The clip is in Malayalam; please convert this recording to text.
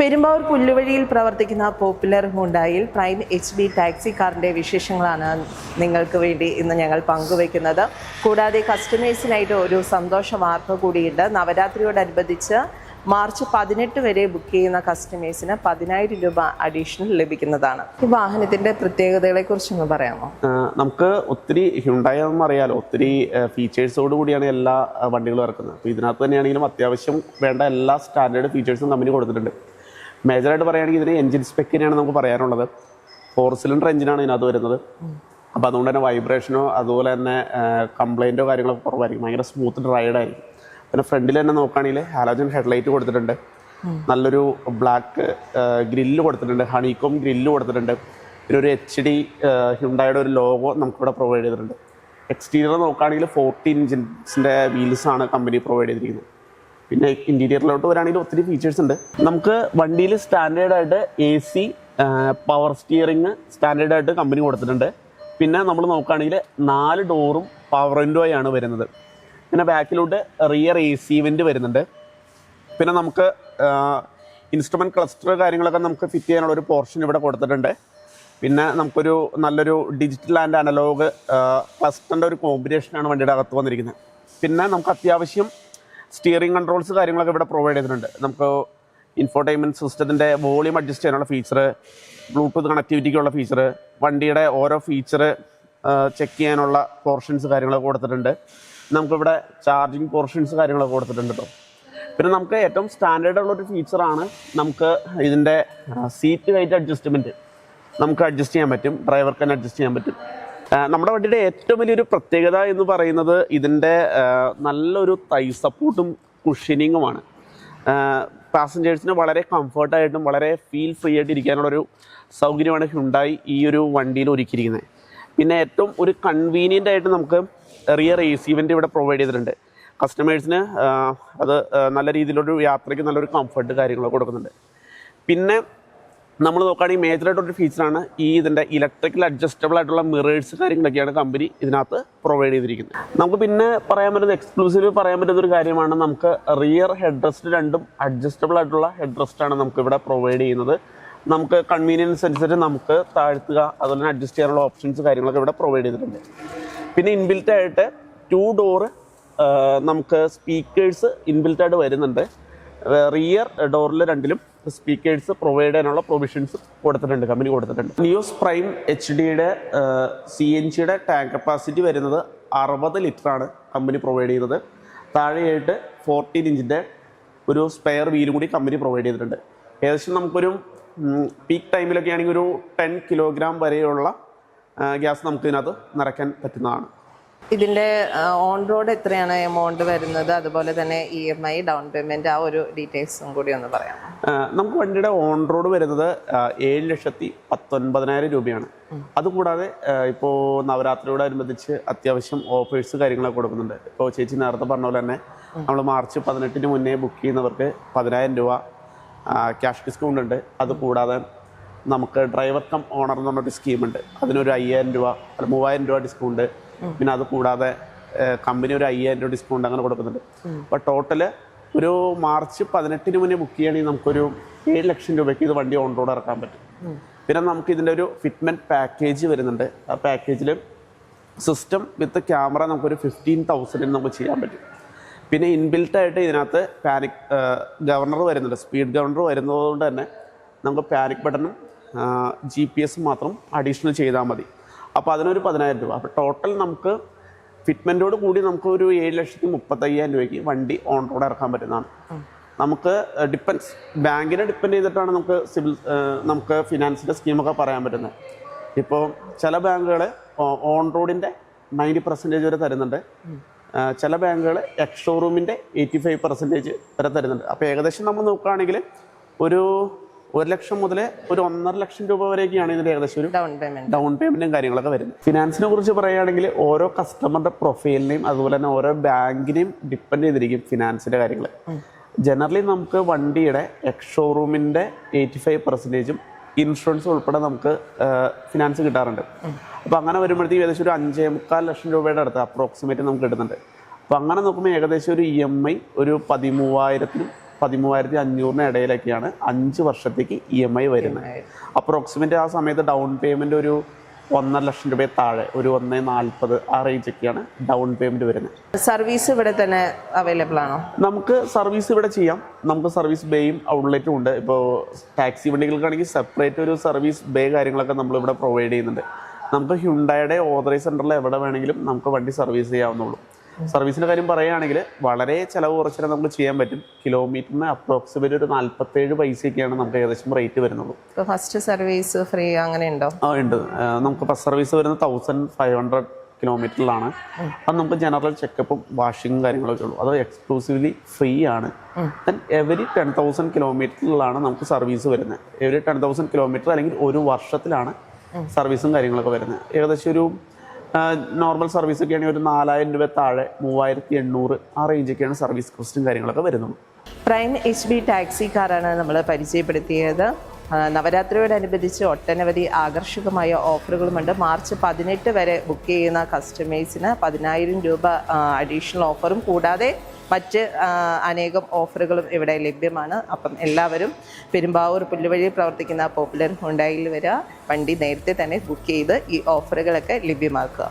പെരുമ്പാവൂർ പുല്ലുവഴിയിൽ പ്രവർത്തിക്കുന്ന പോപ്പുലർ ഹുണ്ടായിൽ പ്രൈം HB ടാക്സി കാറിൻ്റെ വിശേഷങ്ങളാണ് നിങ്ങൾക്ക് വേണ്ടി ഇന്ന് ഞങ്ങൾ പങ്കുവയ്ക്കുന്നത്. കൂടാതെ കസ്റ്റമേഴ്സിനായിട്ട് ഒരു സന്തോഷ വാർത്ത കൂടിയുണ്ട്. നവരാത്രിയോടനുബന്ധിച്ച് മാർച്ച് 18 വരെ ബുക്ക് ചെയ്യുന്ന കസ്റ്റമേഴ്സിന് 10,000 രൂപ അഡീഷണൽ ലഭിക്കുന്നതാണ്. ഈ വാഹനത്തിന്റെ പ്രത്യേകതകളെ കുറിച്ചൊന്ന് പറയാമോ? നമുക്ക് ഒത്തിരി ഹ്യുണ്ടായി അറിയാലോ, ഒത്തിരി ഫീച്ചേഴ്സോട് കൂടിയാണ് എല്ലാ വണ്ടികളും ഇറക്കുന്നത്. അപ്പോൾ ഇതിനകത്ത് തന്നെയാണെങ്കിലും അത്യാവശ്യം വേണ്ട എല്ലാ സ്റ്റാൻഡേർഡ് ഫീച്ചേഴ്സും കമ്പനി കൊടുത്തിട്ടുണ്ട്. മേജറായിട്ട് പറയുകയാണെങ്കിൽ ഇതിന് എഞ്ചിൻ സ്പെക്കിനെയാണ് നമുക്ക് പറയാനുള്ളത്. 4 സിലിണ്ടർ എഞ്ചിനാണ് ഇതിനകത്ത് വരുന്നത്. അപ്പോൾ അതുകൊണ്ട് തന്നെ വൈബ്രേഷനോ അതുപോലെ തന്നെ കംപ്ലൈൻറ്റോ കാര്യങ്ങളൊക്കെ കുറവായിരിക്കും. ഭയങ്കര സ്മൂത്ത് റൈഡായിരിക്കും. പിന്നെ ഫ്രണ്ടിൽ തന്നെ നോക്കുകയാണെങ്കിൽ ഹാലോജൻ ഹെഡ്ലൈറ്റ് കൊടുത്തിട്ടുണ്ട്. നല്ലൊരു ബ്ലാക്ക് ഗ്രില്ല് കൊടുത്തിട്ടുണ്ട്. ഹണികോം ഗ്രില്ല് കൊടുത്തിട്ടുണ്ട്. പിന്നെ ഒരു HD ഹ്യുണ്ടായുടെ ഒരു ലോഗോ നമുക്കിവിടെ പ്രൊവൈഡ് ചെയ്തിട്ടുണ്ട്. എക്സ്റ്റീരിയർ നോക്കുകയാണെങ്കിൽ 40 ഇഞ്ചിൻ്റെ വീൽസാണ് കമ്പനി പ്രൊവൈഡ് ചെയ്തിരിക്കുന്നത്. പിന്നെ ഇൻറ്റീരിയറിലോട്ട് വരാണെങ്കിൽ ഒത്തിരി ഫീച്ചേഴ്സ് ഉണ്ട്. നമുക്ക് വണ്ടിയിൽ സ്റ്റാൻഡേർഡായിട്ട് AC പവർ സ്റ്റിയറിങ് സ്റ്റാൻഡേർഡായിട്ട് കമ്പനി കൊടുത്തിട്ടുണ്ട്. പിന്നെ നമ്മൾ നോക്കുകയാണെങ്കിൽ 4 ഡോറും പവർ വിൻഡോയാണ് വരുന്നത്. പിന്നെ ബാക്കിലോട്ട് റിയർ AC വെൻറ്റ് വരുന്നുണ്ട്. പിന്നെ നമുക്ക് ഇൻസ്ട്രുമെൻറ്റ് ക്ലസ്റ്റർ കാര്യങ്ങളൊക്കെ നമുക്ക് ഫിറ്റ് ചെയ്യാനുള്ള ഒരു പോർഷൻ ഇവിടെ കൊടുത്തിട്ടുണ്ട്. പിന്നെ നമുക്കൊരു നല്ലൊരു ഡിജിറ്റൽ ആൻഡ് അനലോഗ് ക്ലസ്റ്ററിൻ്റെ ഒരു കോമ്പിനേഷനാണ് വണ്ടിയുടെ അകത്ത് വന്നിരിക്കുന്നത്. പിന്നെ നമുക്ക് അത്യാവശ്യം സ്റ്റിയറിംഗ് കൺട്രോൾസ് കാര്യങ്ങളൊക്കെ ഇവിടെ പ്രൊവൈഡ് ചെയ്തിട്ടുണ്ട്. നമുക്ക് ഇൻഫോർടൈൻമെൻറ്റ് സിസ്റ്റത്തിൻ്റെ വോളിയം അഡ്ജസ്റ്റ് ചെയ്യാനുള്ള ഫീച്ചർ, ബ്ലൂടൂത്ത് കണക്ടിവിറ്റിക്കുള്ള ഫീച്ചർ, വണ്ടിയുടെ ഓരോ ഫീച്ചർ ചെക്ക് ചെയ്യാനുള്ള പോർഷൻസ് കാര്യങ്ങളൊക്കെ കൊടുത്തിട്ടുണ്ട്. നമുക്കിവിടെ ചാർജിങ് പോർഷൻസ് കാര്യങ്ങളൊക്കെ കൊടുത്തിട്ടുണ്ട് കേട്ടോ. പിന്നെ നമുക്ക് ഏറ്റവും സ്റ്റാൻഡേർഡ് ഉള്ളൊരു ഫീച്ചറാണ് നമുക്ക് ഇതിൻ്റെ സീറ്റ് ഹൈറ്റ് അഡ്ജസ്റ്റ്മെൻറ്റ് നമുക്ക് അഡ്ജസ്റ്റ് ചെയ്യാൻ പറ്റും. ഡ്രൈവർക്ക് തന്നെ അഡ്ജസ്റ്റ് ചെയ്യാൻ പറ്റും. നമ്മുടെ വണ്ടിയുടെ ഏറ്റവും വലിയൊരു പ്രത്യേകത എന്ന് പറയുന്നത് ഇതിൻ്റെ നല്ലൊരു തൈ സപ്പോർട്ടും കുഷനിങ്ങുമാണ്. പാസഞ്ചേഴ്സിന് വളരെ കംഫർട്ടായിട്ടും വളരെ ഫീൽ ഫ്രീ ആയിട്ട് ഇരിക്കാനുള്ളൊരു സൗകര്യമാണ് ഹ്യുണ്ടായി ഈ ഒരു വണ്ടിയിൽ ഒരുക്കിയിരിക്കുന്നത്. പിന്നെ ഏറ്റവും ഒരു കൺവീനിയൻ്റ് ആയിട്ട് നമുക്ക് റിയർ AC വെൻറ്റ് ഇവിടെ പ്രൊവൈഡ് ചെയ്തിട്ടുണ്ട്. കസ്റ്റമേഴ്സിന് അത് നല്ല രീതിയിലൊരു യാത്രയ്ക്ക് നല്ലൊരു കംഫർട്ട് കാര്യങ്ങളൊക്കെ കൊടുക്കുന്നുണ്ട്. പിന്നെ നമ്മൾ നോക്കുകയാണെങ്കിൽ മേജറായിട്ടൊരു ഫീച്ചറാണ് ഇതിൻ്റെ ഇലക്ട്രിക്കൽ അഡ്ജസ്റ്റബിൾ ആയിട്ടുള്ള മിറേഴ്സ് കാര്യങ്ങളൊക്കെയാണ് കമ്പനി ഇതിനകത്ത് പ്രൊവൈഡ് ചെയ്തിരിക്കുന്നത്. നമുക്ക് പിന്നെ പറയാൻ പറ്റുന്നത് എക്സ്ക്ലൂസീവ് പറയാൻ പറ്റുന്ന ഒരു കാര്യമാണ്, നമുക്ക് റിയർ ഹെഡ് റെസ്റ്റ് രണ്ടും അഡ്ജസ്റ്റബിൾ ആയിട്ടുള്ള ഹെഡ് റെസ്റ്റാണ് നമുക്ക് ഇവിടെ പ്രൊവൈഡ് ചെയ്യുന്നത്. നമുക്ക് കൺവീനിയൻസ് അനുസരിച്ച് നമുക്ക് താഴ്ത്തുക അതുപോലെ തന്നെ അഡ്ജസ്റ്റ് ചെയ്യാനുള്ള ഓപ്ഷൻസ് കാര്യങ്ങളൊക്കെ ഇവിടെ പ്രൊവൈഡ് ചെയ്തിട്ടുണ്ട്. പിന്നെ ഇൻബിൽറ്റ് ആയിട്ട് 2 ഡോറ് നമുക്ക് സ്പീക്കേഴ്സ് ഇൻബിൽറ്റ് ആയിട്ട് വരുന്നുണ്ട്. റിയർ ഡോറിൽ രണ്ടിലും സ്പീക്കേഴ്സ് പ്രൊവൈഡ് ചെയ്യാനുള്ള പ്രൊവിഷൻസ് കൊടുത്തിട്ടുണ്ട്, കമ്പനി കൊടുത്തിട്ടുണ്ട്. നിയോസ് പ്രൈം HDയുടെ CNGയുടെ ടാങ്ക് കപ്പാസിറ്റി വരുന്നത് 60 ലിറ്ററാണ് കമ്പനി പ്രൊവൈഡ് ചെയ്യുന്നത്. താഴെയായിട്ട് 14 ഇഞ്ചിൻ്റെ ഒരു സ്പെയർ വീലും കൂടി കമ്പനി പ്രൊവൈഡ് ചെയ്തിട്ടുണ്ട്. ഏകദേശം നമുക്കൊരു പീക്ക് ടൈമിലൊക്കെ ആണെങ്കിൽ ഒരു 10 കിലോഗ്രാം വരെയുള്ള ഗ്യാസ് നമുക്ക് ഇതിനകത്ത് നിറയ്ക്കാൻ പറ്റുന്നതാണ്. ഇതിൻ്റെ ഓൺ റോഡ് എത്രയാണ് എമൗണ്ട് വരുന്നത്, അതുപോലെ തന്നെ EMI ഡൗൺ പേയ്മെൻറ്റ്, ആ ഒരു ഡീറ്റെയിൽസും കൂടി ഒന്ന് പറയാം. നമുക്ക് വണ്ടിയുടെ ഓൺ റോഡ് വരുന്നത് 7,19,000 രൂപയാണ്. അതുകൂടാതെ ഇപ്പോൾ നവരാത്രിയോടനുബന്ധിച്ച് അത്യാവശ്യം ഓഫേഴ്സ് കാര്യങ്ങളൊക്കെ കൊടുക്കുന്നുണ്ട്. ഇപ്പോൾ ചേച്ചി നേരത്തെ പറഞ്ഞ പോലെ തന്നെ നമ്മൾ മാർച്ച് 18 മുന്നേ ബുക്ക് ചെയ്യുന്നവർക്ക് 10,000 രൂപ ക്യാഷ് ഡിസ്കൗണ്ട് ഉണ്ട്. അതുകൂടാതെ നമുക്ക് ഡ്രൈവർ കം ഓണർ എന്ന് പറഞ്ഞൊരു സ്കീമുണ്ട്. അതിനൊരു 5,000 രൂപ 3,000 രൂപ ഡിസ്കൗണ്ട്. പിന്നെ അത് കൂടാതെ കമ്പനി ഒരു 5,000 രൂപ ഡിസ്കൗണ്ട് അങ്ങനെ കൊടുക്കുന്നുണ്ട്. അപ്പോൾ ടോട്ടൽ ഒരു മാർച്ച് 18 മുന്നേ ബുക്ക് ചെയ്യുകയാണെങ്കിൽ നമുക്കൊരു 7 ലക്ഷം രൂപയ്ക്ക് ഇത് വണ്ടി ഓൺ റോഡ് ഇറക്കാൻ പറ്റും. പിന്നെ നമുക്ക് ഇതിൻ്റെ ഒരു ഫിറ്റ്മെൻറ്റ് പാക്കേജ് വരുന്നുണ്ട്. ആ പാക്കേജിൽ സിസ്റ്റം വിത്ത് ക്യാമറ നമുക്കൊരു 15,000 നമുക്ക് ചെയ്യാൻ പറ്റും. പിന്നെ ഇൻബിൽട്ടായിട്ട് ഇതിനകത്ത് പാനിക് ഗവർണർ വരുന്നുണ്ട്. സ്പീഡ് ഗവർണർ വരുന്നതുകൊണ്ട് തന്നെ നമുക്ക് പാനിക് ബട്ടണും GPS മാത്രം അഡീഷണൽ ചെയ്താൽ മതി. അപ്പോൾ അതിനൊരു 10,000 രൂപ. അപ്പോൾ ടോട്ടൽ നമുക്ക് ഫിറ്റ്മെൻറ്റോട് കൂടി നമുക്ക് ഒരു 7,35,000 രൂപയ്ക്ക് വണ്ടി ഓൺ റോഡ് ഇറക്കാൻ പറ്റുന്നതാണ്. നമുക്ക് ഡിപ്പെൻസ് ബാങ്കിനെ ഡിപ്പെൻഡ് ചെയ്തിട്ടാണ് നമുക്ക് ഫിനാൻസിൻ്റെ സ്കീമൊക്കെ പറയാൻ പറ്റുന്നത്. ഇപ്പോൾ ചില ബാങ്കുകൾ ഓൺ റോഡിൻ്റെ 90% വരെ തരുന്നുണ്ട്. ചില ബാങ്കുകൾ എക്സ് ഷോറൂമിൻ്റെ 85% വരെ തരുന്നുണ്ട്. അപ്പോൾ ഏകദേശം നമ്മൾ നോക്കുകയാണെങ്കിൽ ഒരു 1 ലക്ഷം മുതൽ ഒരു 1.5 ലക്ഷം രൂപ വരെയൊക്കെയാണ് ഇതിൻ്റെ ഏകദേശം ഒരു ഡൗൺ പേയ്മെൻറ്റും കാര്യങ്ങളൊക്കെ വരുന്നത്. ഫിനാൻസിനെ കുറിച്ച് പറയുകയാണെങ്കിൽ ഓരോ കസ്റ്റമറുടെ പ്രൊഫൈലിനെയും അതുപോലെ തന്നെ ഓരോ ബാങ്കിനെയും ഡിപ്പെൻഡ് ചെയ്തിരിക്കും ഫിനാൻസിൻ്റെ കാര്യങ്ങൾ. ജനറലി നമുക്ക് വണ്ടിയുടെ എക്സ് ഷോറൂമിൻ്റെ 85%ഉം ഇൻഷുറൻസ് ഉൾപ്പെടെ നമുക്ക് ഫിനാൻസ് കിട്ടാറുണ്ട്. അപ്പോൾ അങ്ങനെ വരുമ്പോഴത്തേക്ക് ഏകദേശം ഒരു 5.25 ലക്ഷം രൂപയുടെ അടുത്ത് അപ്രോക്സിമേറ്റ് നമുക്ക് കിട്ടുന്നുണ്ട്. അപ്പോൾ അങ്ങനെ നോക്കുമ്പോൾ ഏകദേശം ഒരു EMI ഒരു 13,000-നും 13,500 ഇടയിലൊക്കെയാണ് 5 വർഷത്തേക്ക് EMI വരുന്നത്. അപ്രോക്സിമേറ്റ് ആ സമയത്ത് ഡൗൺ പേയ്മെൻറ്റ് ഒരു 1.5 ലക്ഷം രൂപയെ താഴെ, ഒരു 1.40 ആ റേഞ്ചൊക്കെയാണ് ഡൗൺ പേയ്മെൻറ്റ് വരുന്നത്. സർവീസ് ഇവിടെ തന്നെ അവൈലബിൾ ആണോ? നമുക്ക് സർവീസ് ഇവിടെ ചെയ്യാം. നമുക്ക് സർവീസ് ബേയും ഔട്ട്ലെറ്റും ഉണ്ട്. ഇപ്പോൾ ടാക്സി വണ്ടികൾക്കാണെങ്കിൽ സെപ്പറേറ്റ് ഒരു സർവീസ് ബേ കാര്യങ്ങളൊക്കെ നമ്മളിവിടെ പ്രൊവൈഡ് ചെയ്യുന്നുണ്ട്. നമുക്ക് ഹ്യുണ്ടായുടെ ഓതറൈസ് സെൻറ്ററിൽ എവിടെ വേണമെങ്കിലും നമുക്ക് വണ്ടി സർവീസ് ചെയ്യാവുന്നുള്ളൂ. സർവീസിൻ്റെ കാര്യം പറയുകയാണെങ്കിൽ വളരെ ചിലവ് കുറച്ചാൽ നമുക്ക് ചെയ്യാൻ പറ്റും. കിലോമീറ്ററിന് അപ്രോക്സിമേറ്റ് ഒരു 47 പൈസയൊക്കെയാണ് നമുക്ക് ഏകദേശം റേറ്റ് വരുന്നുള്ളൂ. ഇപ്പോൾ ഫസ്റ്റ് സർവീസ് ഫ്രീ അങ്ങനെ ഉണ്ടോ? ഉണ്ട്. നമുക്ക് ഫസ്റ്റ് സർവീസ് വരുന്നത് 1500 കിലോമീറ്ററിലാണ്. അത് നമുക്ക് ജനറൽ ചെക്കപ്പും വാഷിങ്ങും കാര്യങ്ങളൊക്കെ ഉള്ളൂ. അത് എക്സ്ക്ലൂസീവ്ലി ഫ്രീ ആണ്. ദെൻ എവരി 10,000 കിലോമീറ്ററിലാണ് നമുക്ക് സർവീസ് വരുന്നത്. എവരി 10,000 കിലോമീറ്റർ അല്ലെങ്കിൽ ഒരു വർഷത്തിലാണ് സർവീസും കാര്യങ്ങളൊക്കെ വരുന്നത്. ഏകദേശം ഒരു നോർമൽ സർവീസ് ഒക്കെ ആണെങ്കിൽ ഒരു 4,000 രൂപ താഴെ 3,800 ആ റേഞ്ചൊക്കെയാണ് സർവീസ് കോസ്റ്റും കാര്യങ്ങളൊക്കെ വരുന്നത്. പ്രൈം HB ടാക്സി കാറാണ് നമ്മൾ പരിചയപ്പെടുത്തിയത്. നവരാത്രിയോടനുബന്ധിച്ച് ഒട്ടനവധി ആകർഷകമായ ഓഫറുകളുമുണ്ട്. മാർച്ച് 18 വരെ ബുക്ക് ചെയ്യുന്ന കസ്റ്റമേഴ്സിന് 10,000 രൂപ അഡീഷണൽ ഓഫറും കൂടാതെ മറ്റ് അനേകം ഓഫറുകളും ഇവിടെ ലഭ്യമാണ്. അപ്പം എല്ലാവരും പെരുമ്പാവൂർ പുല്ലുവഴി പ്രവർത്തിക്കുന്ന പോപ്പുലർ ഹ്യുണ്ടായിൽ വരിക, വണ്ടി നേരത്തെ തന്നെ ബുക്ക് ചെയ്ത് ഈ ഓഫറുകളൊക്കെ ലഭ്യമാക്കുക.